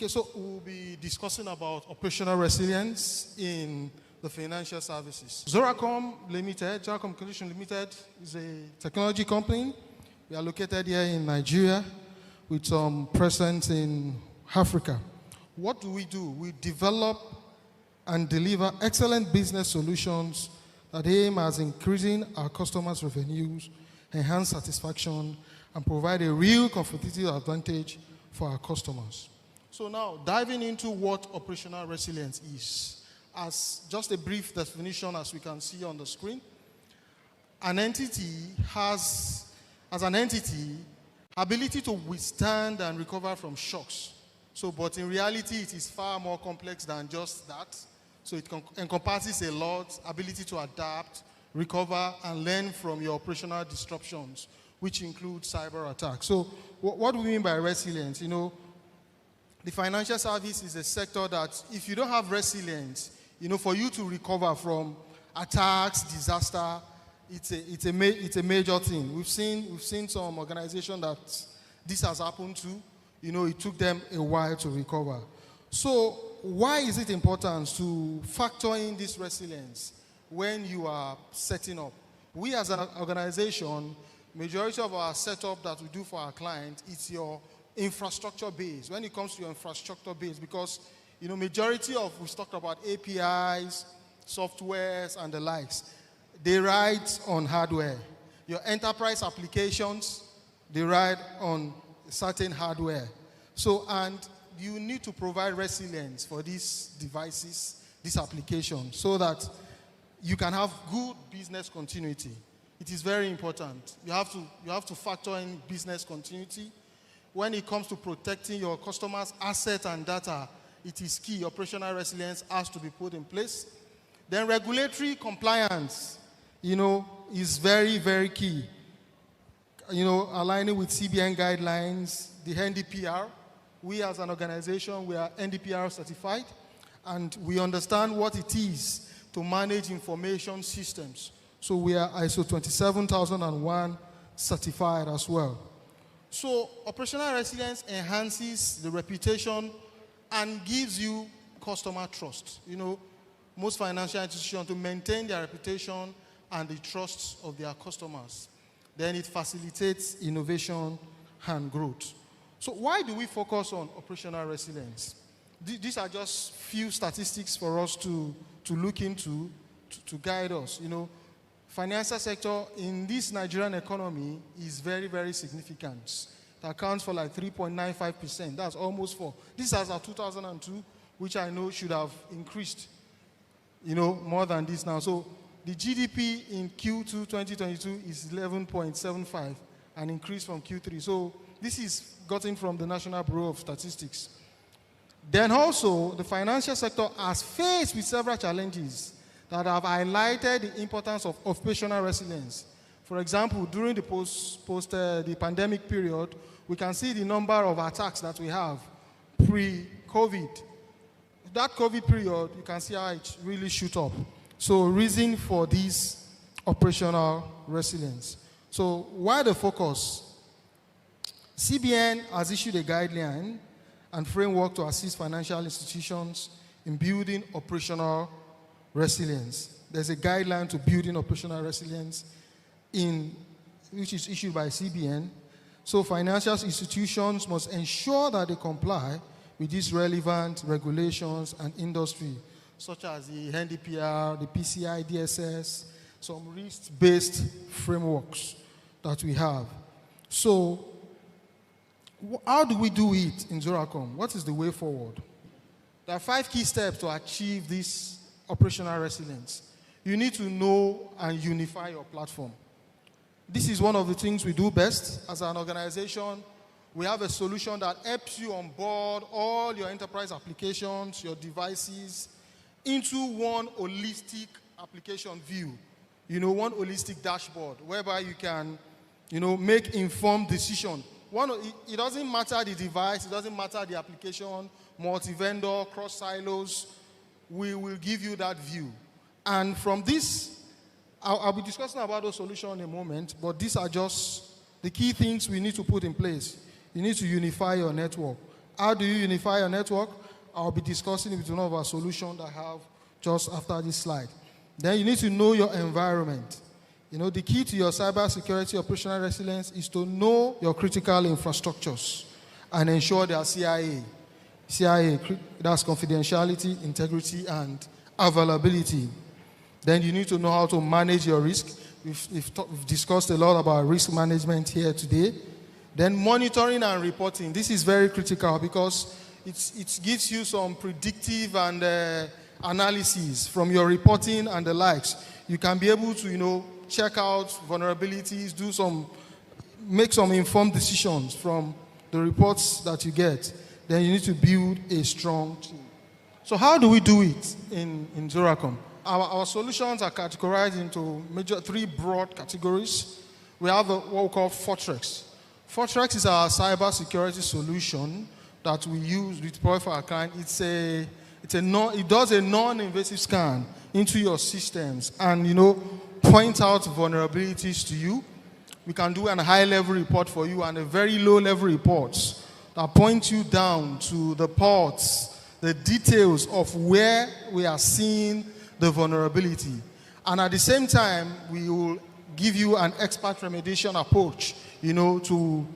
so we'll be discussing about operational resilience in the financial services. Zoracom Communication Limited is a technology company. We are located here in Nigeria with some presence in Africa. What do? We develop and deliver excellent business solutions that aim at increasing our customers' revenues, enhance satisfaction, and provide a real competitive advantage for our customers. So now, diving into what operational resilience is. As just a brief definition, as we can see on the screen, an entity has, as an entity, ability to withstand and recover from shocks. So, but in reality, it is far more complex than just that. So it encompasses a lot, ability to adapt, recover, and learn from your operational disruptions, which include cyber attacks. So what do we mean by resilience? You know, the financial service is a sector that if you don't have resilience, you know, for you to recover from attacks, disaster, it's a major thing. We've seen some organizations that this has happened to. You know, it took them a while to recover. So why is it important to factor in this resilience when you are setting up? We as an organization, majority of our setup that we do for our clients, it's your infrastructure base. When it comes to your infrastructure base, because, you know, majority of, we talked about APIs, softwares, and the likes, they ride on hardware. Your enterprise applications, they ride on certain hardware. So, and you need to provide resilience for these devices, these applications, so that you can have good business continuity. It is very important. You have to factor in business continuity. When it comes to protecting your customers' assets and data, it is key. Operational resilience has to be put in place. Then regulatory compliance, you know, is very, very key. You know, aligning with CBN guidelines, the NDPR. We as an organization, we are NDPR certified, and we understand what it is to manage information systems. So we are ISO 27001 certified as well. So operational resilience enhances the reputation and gives you customer trust. You know, most financial institutions, to maintain their reputation and the trust of their customers, then it facilitates innovation and growth. So why do we focus on operational resilience? These are just few statistics for us to look into, to guide us. You know, financial sector in this Nigerian economy is very, very significant. It accounts for like 3.95%. That's almost 4. This is our 2002, which I know should have increased, you know, more than this now. So the GDP in Q2 2022 is 11.75, an increase from Q3. So this is gotten from the National Bureau of Statistics. Then also, the financial sector has faced with several challenges that have highlighted the importance of operational resilience. For example, during the the pandemic period, we can see the number of attacks that we have pre-COVID. That COVID period, you can see how it really shoot up. So reason for this operational resilience. So why the focus? CBN has issued a guideline and framework to assist financial institutions in building operational resilience. There's a guideline to building operational resilience which is issued by CBN. So financial institutions must ensure that they comply with these relevant regulations and industry, such as the NDPR, the PCI DSS, some risk-based frameworks that we have. So how do we do it in Zoracom? What is the way forward? There are 5 key steps to achieve this operational resilience. You need to know and unify your platform. This is one of the things we do best as an organization. We have a solution that helps you onboard all your enterprise applications, your devices, into one holistic application view. You know, one holistic dashboard whereby you can, you know, make informed decisions. It doesn't matter the device, it doesn't matter the application, multi-vendor, cross-silos, we will give you that view. And from this, I'll be discussing about those solutions in a moment, but these are just the key things we need to put in place. You need to unify your network, How do you unify your network? I'll be discussing it with one of our solutions that I have just after this slide. Then you need to know your environment. The key to your cybersecurity operational resilience is to know your critical infrastructures and ensure they are CIA. CIA, that's confidentiality, integrity, and availability. Then you need to know how to manage your risk. We've discussed a lot about risk management here today. Then monitoring and reporting. This is very critical because it gives you some predictive and analysis from your reporting and the likes. You can be able to, check out vulnerabilities, make some informed decisions from the reports that you get. Then you need to build a strong team. So how do we do it in Zoracom? Our solutions are categorized into three broad categories. We have what we call Fortrex. Fortrex is our cybersecurity solution that we use with deploy for our client. It does a non-invasive scan into your systems and point out vulnerabilities to you. We can do a high-level report for you and a very low-level reports that point you down to the ports, the details of where we are seeing the vulnerability. And at the same time, we will give you an expert remediation approach, to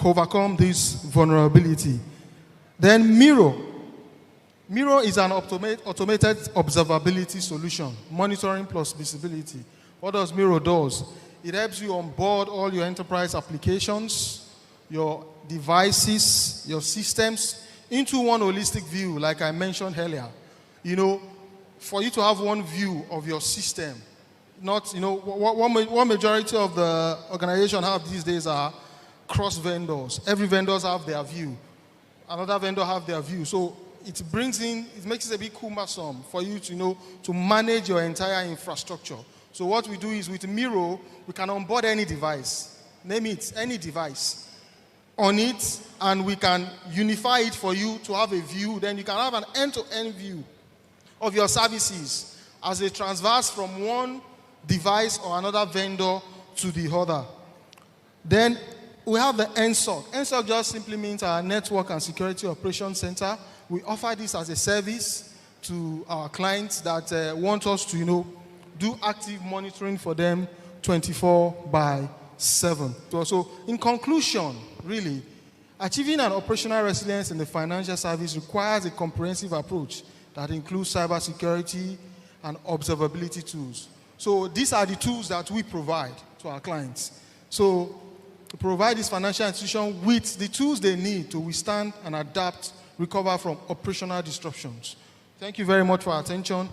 overcome this vulnerability. Then Miro. Miro is an automated observability solution, monitoring plus visibility. What does Miro do? It helps you onboard all your enterprise applications, your devices, your systems into one holistic view, like I mentioned earlier. For you to have one view of your system, not, what majority of the organization have these days are cross vendors. Every vendors have their view. Another vendor have their view. So it makes it a bit cumbersome for you to manage your entire infrastructure. So what we do is with Miro, we can onboard any device, name it, any device on it, and we can unify it for you to have a view. Then you can have an end-to-end view of your services as a transverse from one device or another vendor to the other. Then we have the NSOC. NSOC just simply means our Network and Security Operations Center. We offer this as a service to our clients that want us to, do active monitoring for them 24/7. So in conclusion, really, achieving an operational resilience in the financial service requires a comprehensive approach that includes cybersecurity and observability tools. So these are the tools that we provide to our clients. So to provide this financial institution with the tools they need to withstand and adapt, recover from operational disruptions. Thank you very much for your attention.